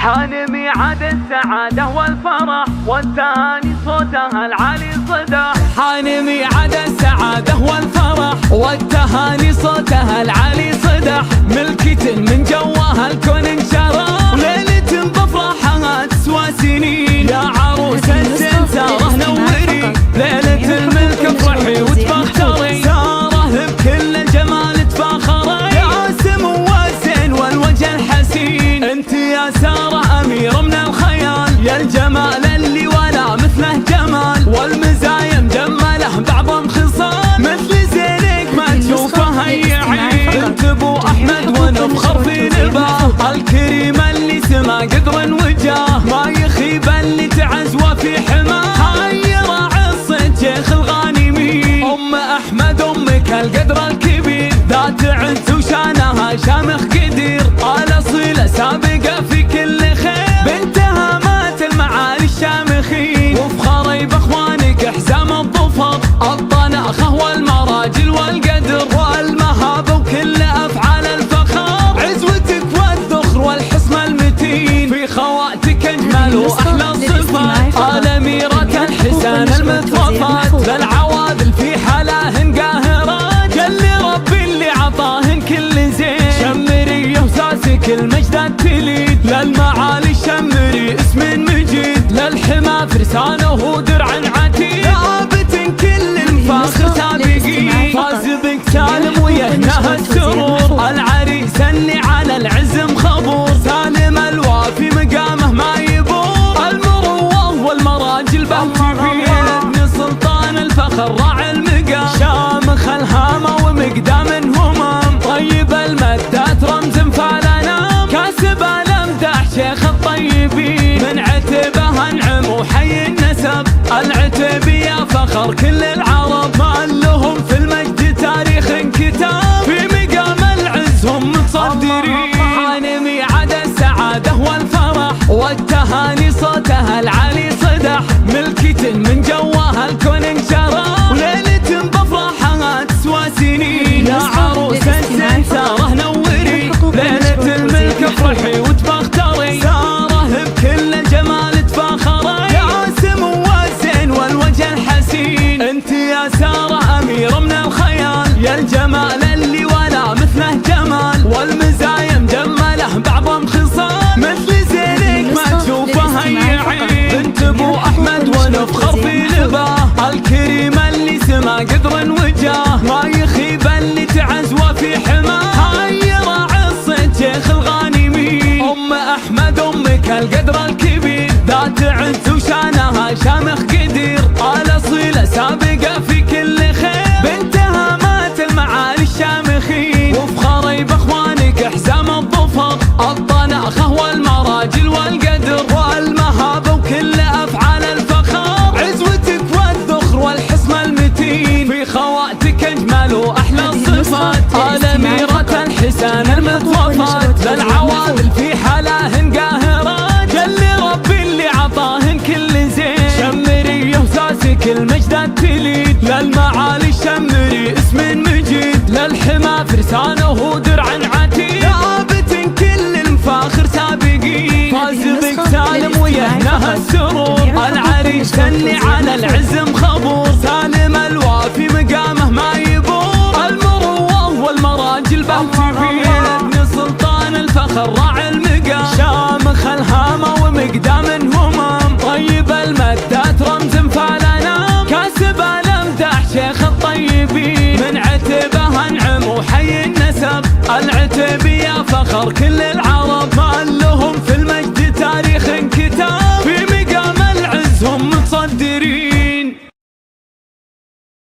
حان ميعاد السعادة والفرح والتهاني صوتها العالي صدح. حان ميعاد السعادة والفرح والتهاني صوتها العالي صدح. ملكة من جواها الكون انشرح، وليلة بفرحها تسوى سنين. يا عروس الزين ساره نوري، ليلة الملك افرحي وتفخري. ساره بكل الجمال تفاخري، يا سمو الزين والوجه الحسين. انت يا ساره اميره من الخيال، يا الجمال اللي ولا مثله جمال. والمزايا مجمله بعضهم خصال، مثل زينك ما تشوفه اي عين. بنت ابو احمد ونفخر في نباه، الكريم اللي سما قدر وجاه. ما يخيب اللي تعز وفي حماه، هاي راعي شيخ الغانمين. ام احمد امك القدر الكبير، ذات عز وشانها شامخ قدير. الاصيله سابقه في كل خير، بنتها مات المعالي الشامخين. وفخري باخوانك حزام الظفر، الطناخه والمراجل والقدر والمهابه وكل افعال الفخر. عزوتك والذخر والحصن المتين، في خواتك اجمل واحلى الصفات. الاميره الحسان المترفات، للعواذل في حلاهن قاهرات. جل ربي اللي عطاهن كل زين، شمري وساسك المجد تليد. للمعالي الشمري اسم مجيد، للحما فرسانه ودرع عتيد. ثابت كل الفاخر سابقين، فاز بك سالم ويهنها السرور. العريس اللي على العز مخبور، سالم الوافي مقامه ما يبور. المروه والمراجل بهتفين، ابن سلطان الفخر راعي المقام. شامخ الهامه ومقدام همام، طيب المدات رمز فالانام. كاسب الامداح شيخ الطيبين، من عتبه انعم وحي النسب. العتبي يا فخر كل العرب، ما لهم في المجد تاريخ كتاب. في مقام العز هم متصدرين. حان ميعاد السعاده والفرح والتهاني صوتها العالي صدح. ملكة من جواها الكون انشرح، وليلة بفرحها تسوى سنين. يا عروس الزين ساره نوري، ليلة الملك افرحي وتفخري. ساره بكل الجمال تفاخري، يا سمو الزين والوجه الحسين. انت يا ساره اميره من الخيال، يا الجمال اللي ولا مثله جمال. والمزايا مجمله بعضهم خصال، مثل زينك ما تشوفه اي عين. بنت ابو احمد ونفخر في نباه، الكريم اللي سما قدر وجاه. ما يخيب اللي تعز وفي حماه، هاي راعي الصيد شيخ الغانمين. ام احمد امك القدر الكبير، ذات عز وشانها شامخ قدير. الاصيله سابقه في كل خير، بنتها مات المعالي الشامخين. وفخري باخوانك حزام الظفر، الطناخه والمراجل والقدر والمهابه وكل افعال الفخر. عزوتك والذخر والحصن المتين، في خواتك اجمل واحلى الصفات. الاميره الحسان المتوفات، للعواذل في حلاهن قاهرات. جل ربي اللي عطاهن كل زين، شمري وساسك المجد تليد. للمعالي الشمري اسم مجيد، للحما فرسانه ودرع عتيد. ثابت كل المفاخر سابقين، فاز بك سالم ويهنها السرور. العريس اللي على العز مخبور، سالم الوافي مقامه ما يبور. المروه والمراجل بهتفين، ابن سلطان الفخر راعي المقام. شامخ الهامه ومقدام همام، طيب المدات رمز